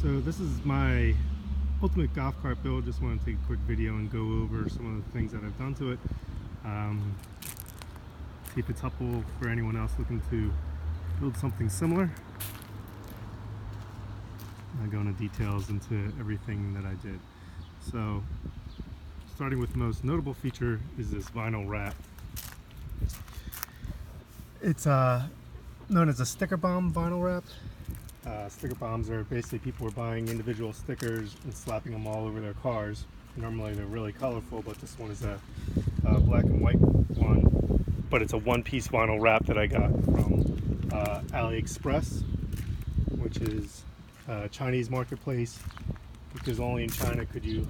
So this is my ultimate golf cart build. Just want to take a quick video and go over some of the things that I've done to it. See if it's helpful for anyone else looking to build something similar. I go into details into everything that I did. So starting with the most notable feature is this vinyl wrap. It's known as a sticker bomb vinyl wrap. Sticker bombs are basically people are buying individual stickers and slapping them all over their cars. Normally they're really colorful, but this one is a black and white one. But it's a one-piece vinyl wrap that I got from AliExpress, which is a Chinese marketplace, because only in China could you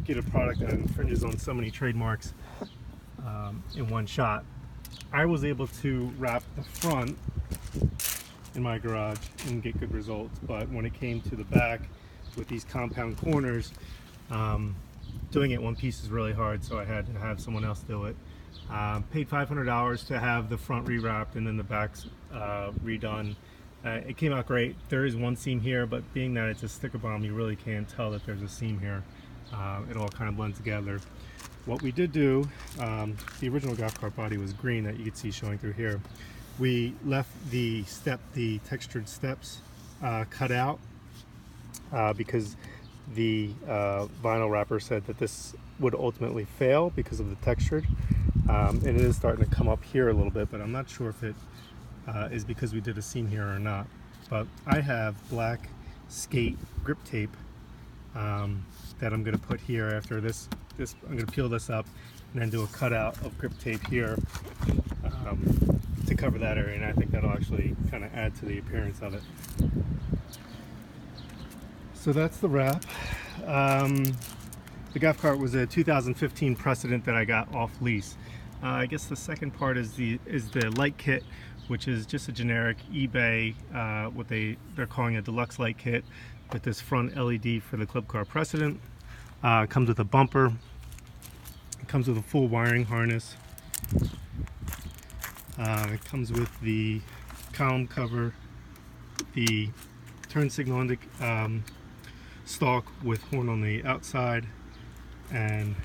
get a product that infringes on so many trademarks in one shot. I was able to wrap the front in my garage and get good results, but when it came to the back with these compound corners, doing it one piece is really hard, so I had to have someone else do it. Paid $500 to have the front rewrapped and then the backs redone. It came out great. There is one seam here, but being that it's a sticker bomb, you really can't tell that there's a seam here. It all kind of blends together. What we did do, the original golf cart body was green that you could see showing through here. We left the textured steps cut out because the vinyl wrapper said that this would ultimately fail because of the textured. And it is starting to come up here a little bit, but I'm not sure if it is because we did a seam here or not. But I have black skate grip tape that I'm going to put here after this. I'm going to peel this up and then do a cutout of grip tape here to cover that area, and I think that'll actually kind of add to the appearance of it. So that's the wrap. The golf cart was a 2015 Precedent that I got off Lease. I guess the second part is the light kit, which is just a generic eBay, what they're calling a deluxe light kit, with this front LED for the club car Precedent. It comes with a bumper. It comes with a full wiring harness. It comes with the column cover, the turn signal stalk with horn on the outside, and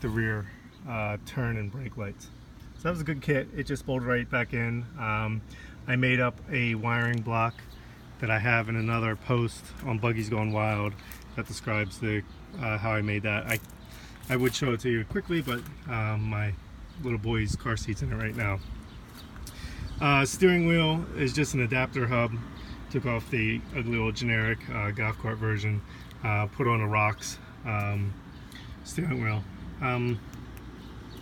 the rear turn and brake lights. So that was a good kit. It just bolted right back in. I made up a wiring block that I have in another post on Buggies Gone Wild that describes how I made that. I would show it to you quickly, but my little boy's car seat's in it right now. Steering wheel is just an adapter hub. Took off the ugly old generic golf cart version, put on a rocks steering wheel.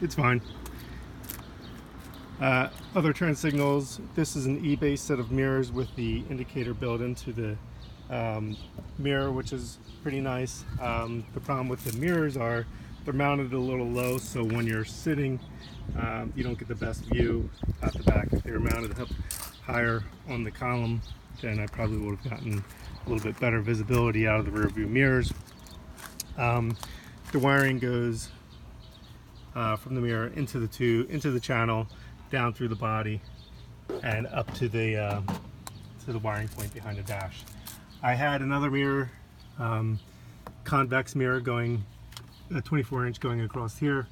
It's fine. Other turn signals. This is an eBay set of mirrors with the indicator built into the mirror, which is pretty nice. The problem with the mirrors are they're mounted a little low, so when you're sitting, you don't get the best view out the back. If they were mounted up higher on the column, then I probably would have gotten a little bit better visibility out of the rear view mirrors. The wiring goes from the mirror into the channel, down through the body, and up to the wiring point behind the dash. I had another mirror, convex mirror, going a 24-inch going across here.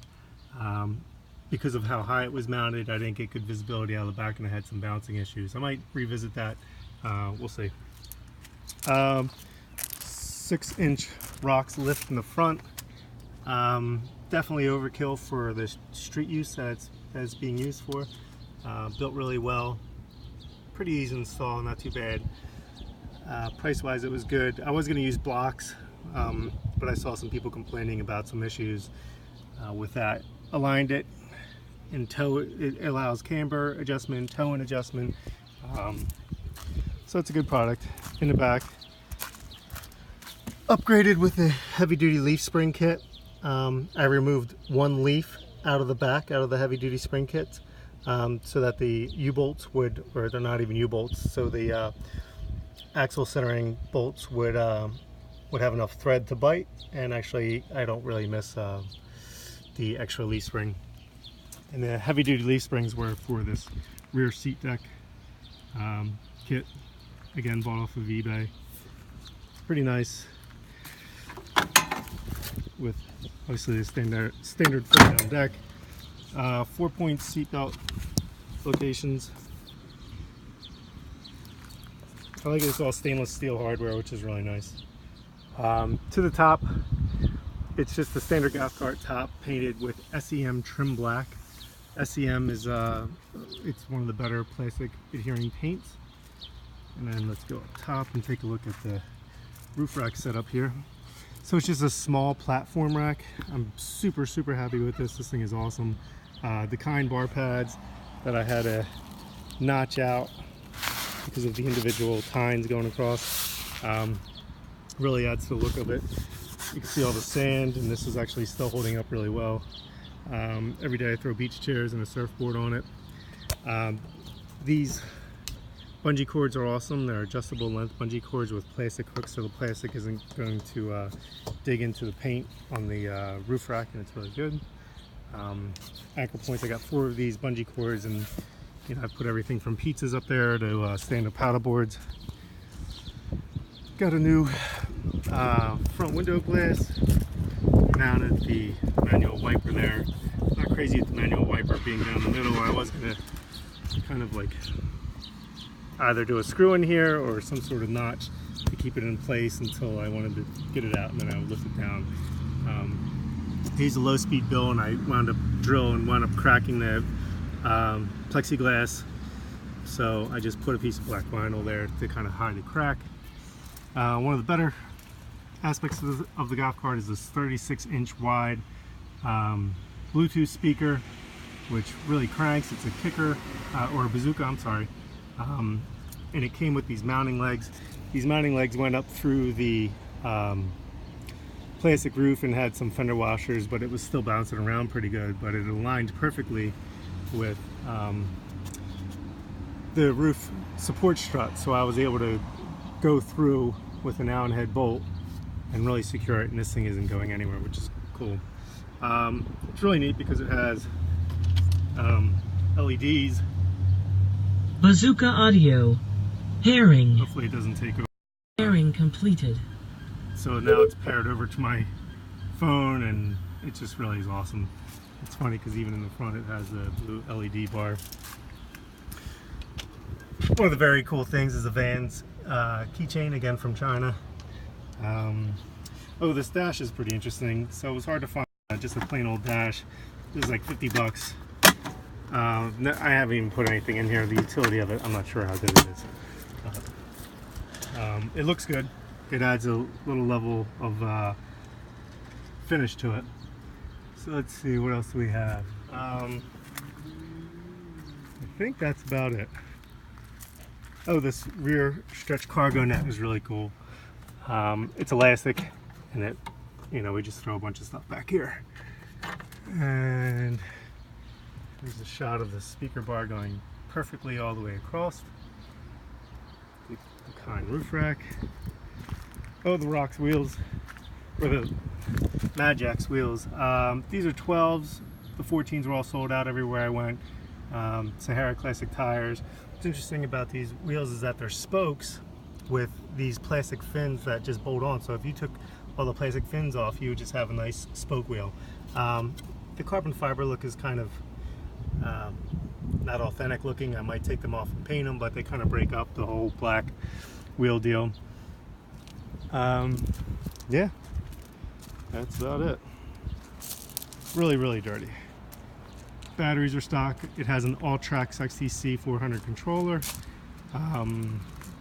Because of how high it was mounted, I didn't get good visibility out of the back, and I had some bouncing issues. I might revisit that. We'll see. 6-inch rocks lift in the front. Definitely overkill for the street use that it's being used for. Built really well. Pretty easy to install, not too bad. Price-wise, it was good. I was going to use blocks, but I saw some people complaining about some issues with that. Aligned it in toe. It allows camber adjustment, toe and adjustment. So it's a good product. In the back, upgraded with the heavy-duty leaf spring kit. I removed one leaf out of the back, out of the heavy-duty spring kit, so that the U-bolts would, or they're not even U-bolts, so the axle centering bolts would have enough thread to bite, and actually I don't really miss the extra leaf spring. And the heavy-duty leaf springs were for this rear seat deck kit. again, bought off of eBay. Pretty nice, with obviously the standard foot down deck. 4-point seatbelt locations. I like it's all stainless steel hardware, which is really nice. To the top, it's just the standard golf cart top painted with SEM Trim Black. SEM is it's one of the better plastic adhering paints. And then let's go up top and take a look at the roof rack setup here. So it's just a small platform rack. I'm super happy with this. This thing is awesome. Dakine bar pads that I had to notch out because of the individual tines going across. Really adds to the look of it. You can see all the sand, and this is actually still holding up really well. Every day I throw beach chairs and a surfboard on it. These bungee cords are awesome. They're adjustable length bungee cords with plastic hooks, so the plastic isn't going to dig into the paint on the roof rack, and it's really good. Ankle points, I got 4 of these bungee cords, and you know, I've put everything from pizzas up there to stand-up paddle boards. Got a new front window glass, mounted the manual wiper there. Not crazy with the manual wiper being down the middle. I was gonna kind of like either do a screw in here or some sort of notch to keep it in place until I wanted to get it out, and then I would lift it down. I used a low-speed bill, and I wound up cracking the plexiglass, so I just put a piece of black vinyl there to kind of hide the crack. One of the better aspects of the golf cart is this 36-inch wide Bluetooth speaker, which really cranks. It's a kicker, or a bazooka, I'm sorry. And it came with these mounting legs. These mounting legs went up through the plastic roof and had some fender washers, but it was still bouncing around pretty good. But it aligned perfectly with the roof support strut, so I was able to go through with an Allen head bolt and really secure it, and this thing isn't going anywhere, which is cool. It's really neat because it has LEDs. Bazooka audio. Pairing. Hopefully it doesn't take over. Pairing completed. So now it's paired over to my phone, and it just really is awesome. It's funny because even in the front it has the blue LED bar. One of the very cool things is the Vans keychain, again from China. Oh, this dash is pretty interesting. So it was hard to find just a plain old dash. This is like 50 bucks. I haven't even put anything in here. The utility of it, I'm not sure how good it is. It looks good. It adds a little level of finish to it. So let's see, what else do we have? I think that's about it. Oh, this rear stretch cargo net is really cool. It's elastic, and it, you know, we just throw a bunch of stuff back here. And there's a shot of the speaker bar going perfectly all the way across. The Dakine roof rack. Oh, the Rocks wheels, or the Madjax wheels. These are 12s. The 14s were all sold out everywhere I went. Sahara classic tires. What's interesting about these wheels is that they're spokes with these plastic fins that just bolt on. So if you took all the plastic fins off, you would just have a nice spoke wheel. The carbon fiber look is kind of not authentic looking. I might take them off and paint them, but they kind of break up the whole black wheel deal. Yeah, that's about it. Really dirty. Batteries are stock. It has an Alltrax XTC 400 controller,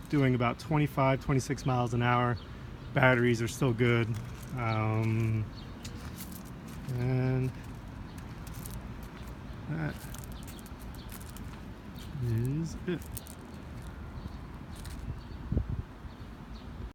doing about 25-26 miles an hour. Batteries are still good, and that is it.